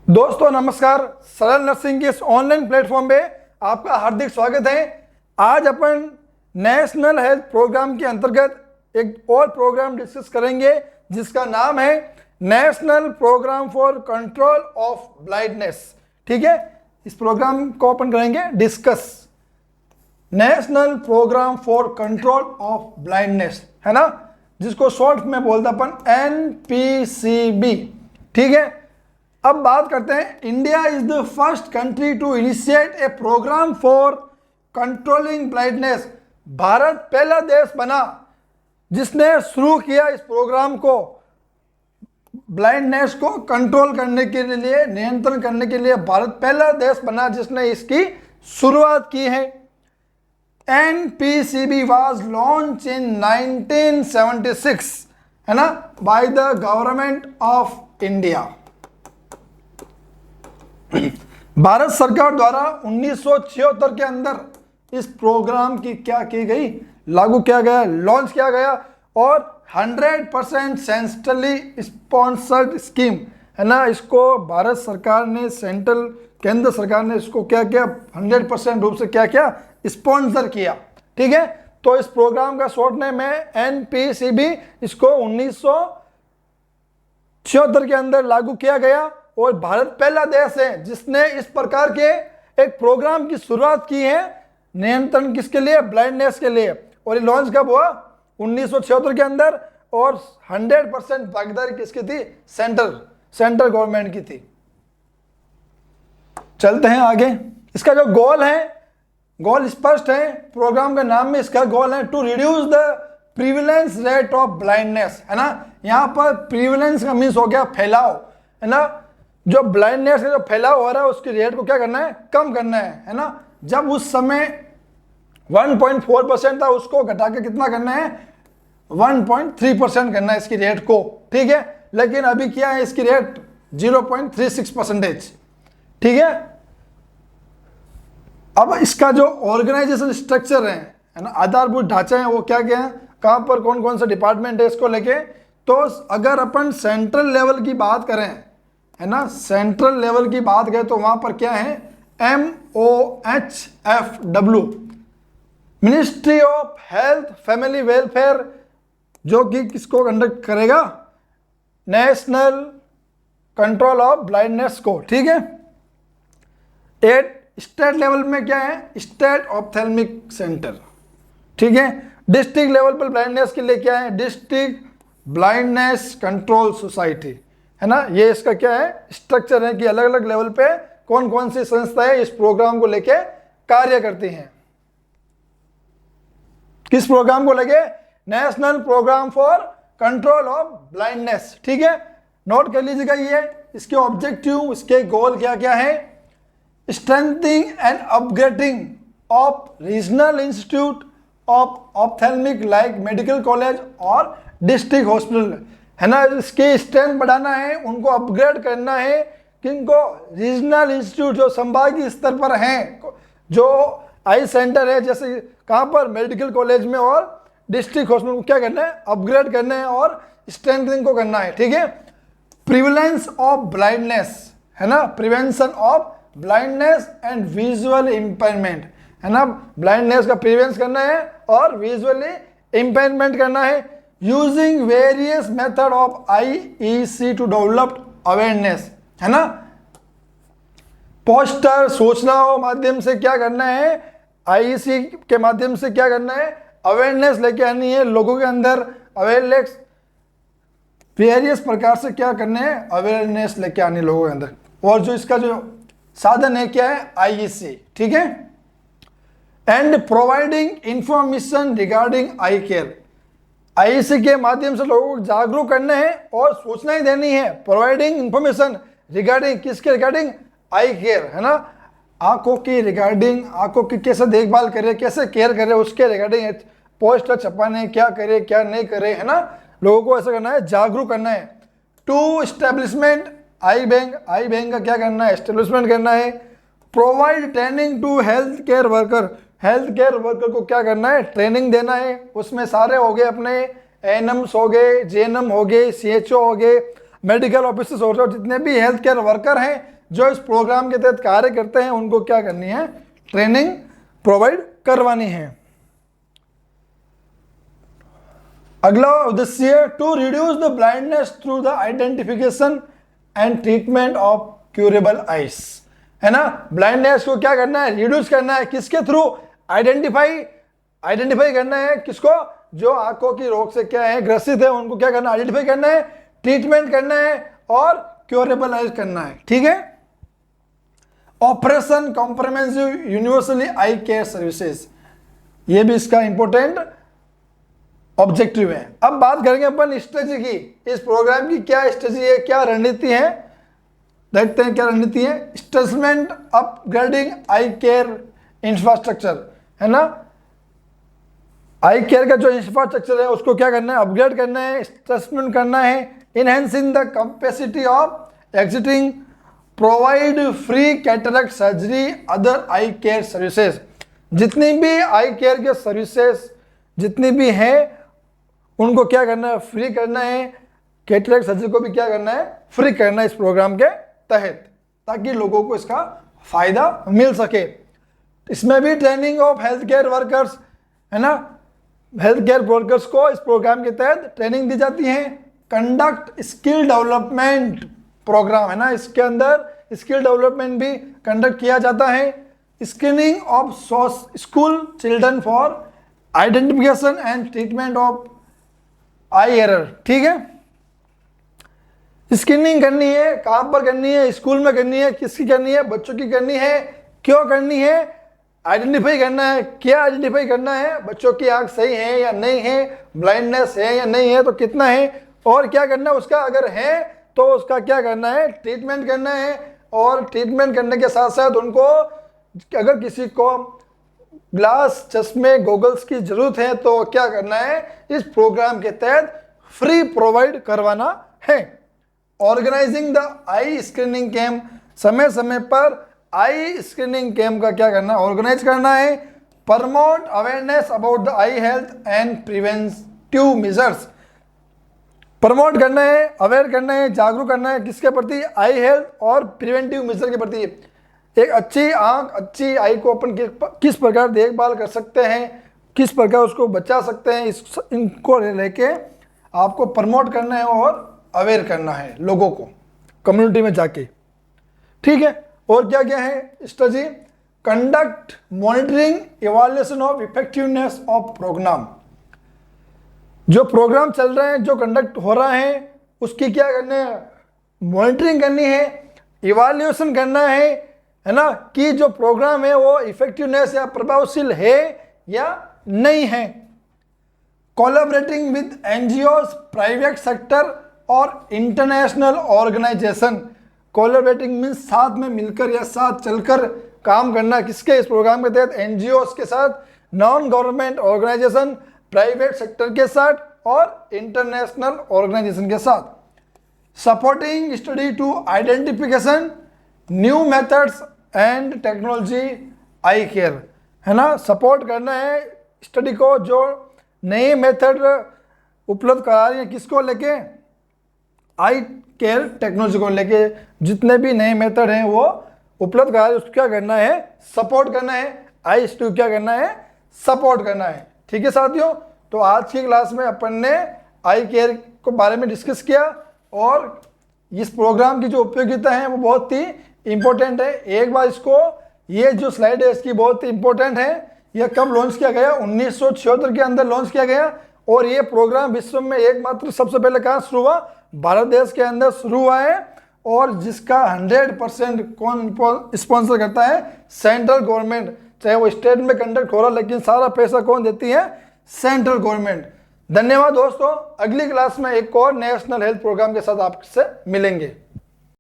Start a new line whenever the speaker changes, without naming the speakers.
दोस्तों नमस्कार। सरल नर्सिंग के इस ऑनलाइन प्लेटफॉर्म पे आपका हार्दिक स्वागत है। आज अपन नेशनल हेल्थ प्रोग्राम के अंतर्गत एक और प्रोग्राम डिस्कस करेंगे जिसका नाम है national programme for control of blindness. ठीक है, इस प्रोग्राम को अपन करेंगे discuss. National programme for control of blindness है ना, जिसको शॉर्ट में बोलते अपन NPCB। ठीक है, अब बात करते हैं। India is the first country to initiate a programme for controlling blindness. Bharat पहला देश बना जिसने शुरू किया इस प्रोग्राम को, ब्लाइंडनेस को कंट्रोल करने के लिए, नियंत्रण करने के लिए भारत पहला देश बना जिसने इसकी शुरुआत की है। NPCB was launched in 1976 है ना, by the government of India। Bharat सरकार द्वारा 1976 के अंदर इस प्रोग्राम की क्या की गई, लागू किया गया, लॉन्च किया गया और 100% सेंट्रली स्पॉन्सर्ड स्कीम है ना। इसको भारत सरकार ने, सेंट्रल केंद्र सरकार ने इसको क्या किया, 100% रूप से क्या किया, स्पॉन्सर किया। ठीक है, तो इस प्रोग्राम का शॉर्ट नेम है NPCB। इसको 1976 के अंदर लागू किया गया और भारत पहला देश है जिसने इस प्रकार के एक प्रोग्राम की शुरुआत की है, नियंत्रण किसके लिए, ब्लाइंडनेस के लिए। और ये लॉन्च कब हुआ, 1976 के अंदर। और 100% भागीदारी किसकी थी, सेंट्रल गवर्नमेंट की थी। चलते हैं आगे। इसका जो गोल है, गोल स्पष्ट है। प्रोग्राम के नाम में इसका गोल है to reduce the prevalence rate of blindness है ना। यहाँ पर प्रीविलेंस का मीन्स हो गया फैलाव है ना। जो ब्लाइंडनेस का जो फैलाव हो रहा है उसकी रेट को क्या करना है, कम करना है ना। जब उस समय 1.4% था उसको घटा के कितना करना है, 1.3% करना है इसकी रेट को। ठीक है, लेकिन अभी क्या है, इसकी रेट 0.36%। ठीक है, अब इसका जो ऑर्गेनाइजेशन स्ट्रक्चर है ना, आधारभूत ढांचा है, वो क्या क्या है, कहाँ पर कौन कौन सा डिपार्टमेंट है इसको लेके। तो अगर अपन सेंट्रल लेवल की बात करें है ना, सेंट्रल लेवल की बात करें तो वहां पर क्या है, MOHFW, ministry of health family welfare, जो कि किसको कंडक्ट करेगा, नेशनल कंट्रोल ऑफ ब्लाइंडनेस को। ठीक है, एट स्टेट लेवल में क्या है, स्टेट ऑप्थेल्मिक सेंटर। ठीक है, डिस्ट्रिक्ट लेवल पर ब्लाइंडनेस के लिए क्या है, डिस्ट्रिक्ट ब्लाइंडनेस कंट्रोल सोसाइटी है ना। ये इसका क्या है, स्ट्रक्चर है कि अलग अलग लेवल पे कौन कौन सी संस्थाएं इस प्रोग्राम को लेके कार्य करती हैं। किस प्रोग्राम को लेके, national programme for control of blindness. ठीक है, नोट कर लीजिएगा ये इसके ऑब्जेक्टिव, इसके गोल क्या क्या है। Strengthening and upgrading of regional institute of ophthalmic like medical college और डिस्ट्रिक्ट हॉस्पिटल है ना। इसकी स्ट्रेंथ बढ़ाना है, उनको अपग्रेड करना है। किनको, रीजनल इंस्टीट्यूट जो संभागीय स्तर पर हैं, जो आई सेंटर है, जैसे कहाँ पर, मेडिकल कॉलेज में और डिस्ट्रिक्ट हॉस्पिटल को क्या करना है, अपग्रेड करना है और स्ट्रेंथनिंग को करना है। ठीक है, प्रिवेलेंस ऑफ ब्लाइंडनेस है ना, prevention of blindness and visual impairment है ना। ब्लाइंडनेस का प्रिवेंस करना है और विजुअली इम्पेयरमेंट करना है। Using various method of IEC to develop awareness है ना। पोस्टर, सूचनाओं माध्यम से क्या करना है, IEC के माध्यम से क्या करना है, अवेयरनेस लेके आनी है लोगों के अंदर। अवेयरनेस वेरियस प्रकार से क्या करने हैं, अवेयरनेस लेके आनी लोगों के अंदर। और जो इसका जो साधन है क्या है, IEC। ठीक है, and providing information regarding I care, IEC के माध्यम से लोगों को जागरूक करना है और सूचनाएं देनी है। प्रोवाइडिंग इंफॉर्मेशन रिगार्डिंग, किसके रिगार्डिंग, आई केयर है ना, आंखों की रिगार्डिंग, आंखों की कैसे देखभाल करे, कैसे केयर करे, उसके रिगार्डिंग पोस्टर छपाने, क्या करे क्या नहीं करे है ना। लोगों को ऐसा करना है, जागरूक करना है। टू एस्टेब्लिशमेंट आई बैंक का क्या करना है, एस्टेब्लिशमेंट करना है। Provide training to health care worker को क्या करना है, ट्रेनिंग देना है। उसमें सारे हो गए अपने ANMs हो गए, JNM हो गए, CHO हो गए, मेडिकल ऑफिसर्स हो गए, जितने भी हेल्थ केयर वर्कर हैं जो इस प्रोग्राम के तहत कार्य करते हैं उनको क्या करनी है, ट्रेनिंग प्रोवाइड करवानी है। अगला उद्देश्य, to reduce the blindness through the identification and treatment of curable eyes, है ना। ब्लाइंडनेस को क्या करना है, रिड्यूस करना है, किसके थ्रू, आइडेंटिफाई करना है, किसको, जो आंखों की रोग से क्या है ग्रसित है उनको क्या करना है, आइडेंटिफाई करना है, ट्रीटमेंट करना है और क्यूरेबल आइज करना है, ठीक है। ऑपरेशन कॉम्प्रिहेंसिव यूनिवर्सली आई केयर सर्विसेज, ये भी इसका इंपॉर्टेंट ऑब्जेक्टिव है। अब बात करेंगे अपन स्ट्रेटजी की, इस प्रोग्राम की क्या स्ट्रेटजी है, क्या रणनीति है, देखते हैं क्या रणनीति है। स्ट्रेसमेंट अपग्रेडिंग आई केयर इंफ्रास्ट्रक्चर, है ना। आई केयर का जो इंफ्रास्ट्रक्चर है उसको क्या करना है, अपग्रेड करना है, स्ट्रेसमेंट करना है। Enhancing the capacity of exiting, provide free cataract surgery, other I care services, जितनी भी आई केयर के सर्विसेज जितनी भी हैं उनको क्या करना है, फ्री करना है। कैटरेक्ट सर्जरी को भी क्या करना है, फ्री करना है इस प्रोग्राम के तहत, ताकि लोगों को इसका फायदा मिल सके। इसमें भी training of health care workers, है ना, हेल्थ केयर वर्कर्स को इस प्रोग्राम के तहत ट्रेनिंग दी जाती है। कंडक्ट स्किल डेवलपमेंट प्रोग्राम, है ना, इसके अंदर स्किल डेवलपमेंट भी कंडक्ट किया जाता है। Screening of school children for identification and treatment of I error, ठीक है। स्क्रीनिंग करनी है, कहाँ पर करनी है, स्कूल में करनी है, किसकी करनी है, बच्चों की करनी है, क्यों करनी है, आइडेंटिफाई करना है, क्या आइडेंटिफाई करना है, बच्चों की आंख सही है या नहीं है, ब्लाइंडनेस है या नहीं है तो कितना है, और क्या करना है उसका, अगर है तो उसका क्या करना है, ट्रीटमेंट करना है। और ट्रीटमेंट करने के साथ साथ उनको अगर किसी को ग्लास, चश्मे, गॉगल्स की जरूरत है तो क्या करना है, इस प्रोग्राम के तहत फ्री प्रोवाइड करवाना है। Organising the eye screening camp, समय समय पर आई स्क्रीनिंग कैंप का क्या करना है, ऑर्गेनाइज करना है। Promote awareness about the I health and preventive measures, promote करना है, अवेयर करना है, जागरूक करना है, किसके प्रति, आई हेल्थ और प्रिवेंटिव मेजर के प्रति। एक अच्छी आंख, अच्छी आई को अपन किस प्रकार देखभाल कर सकते हैं, किस प्रकार उसको बचा सकते हैं, इनको लेके आपको प्रमोट करना है और अवेयर करना है लोगों को कम्युनिटी में जाके, ठीक है। और क्या क्या है strategy, conduct monitoring evaluation of effectiveness of programme, जो प्रोग्राम चल रहे हैं, जो कंडक्ट हो रहा है उसकी क्या करना है, मॉनिटरिंग करनी है, इवैल्यूएशन करना है ना, कि जो प्रोग्राम है वो इफेक्टिवनेस या प्रभावशील है या नहीं है। Collaborating with NGOs, private sector और इंटरनेशनल ऑर्गेनाइजेशन, कोलैबोरेटिंग मीन्स साथ में मिलकर या साथ चलकर काम करना, किसके, इस प्रोग्राम के तहत एनजीओज के साथ, non government organisation, private sector के साथ और इंटरनेशनल ऑर्गेनाइजेशन के साथ। Supporting study to identification new methods and technology eye care, है ना, सपोर्ट करना है स्टडी को जो नए मेथड उपलब्ध करा रही है, किसको लेके, आई केयर टेक्नोलॉजी को लेके, जितने भी नए मेथड हैं वो उपलब्ध करा रही है उसको क्या करना है, सपोर्ट करना है, आई स्टू क्या करना है, सपोर्ट करना है, ठीक है साथियों। तो आज की क्लास में अपन ने आई केयर को बारे में डिस्कस किया और इस प्रोग्राम की जो उपयोगिता है वो बहुत ही इंपॉर्टेंट है। एक बार इसको, ये जो स्लाइड है इसकी बहुत ही इंपॉर्टेंट है। यह कब लॉन्च किया गया, 1976 के अंदर लॉन्च किया गया और ये प्रोग्राम विश्व में एकमात्र सबसे पहले कहाँ शुरू हुआ, भारत देश के अंदर शुरू हुआ है और जिसका 100% कौन स्पॉन्सर करता है, सेंट्रल गवर्नमेंट। चाहे वो स्टेट में कंडक्ट हो रहा लेकिन सारा पैसा कौन देती है, सेंट्रल गवर्नमेंट। धन्यवाद दोस्तों, अगली क्लास में एक और नेशनल हेल्थ प्रोग्राम के साथ आपसे मिलेंगे।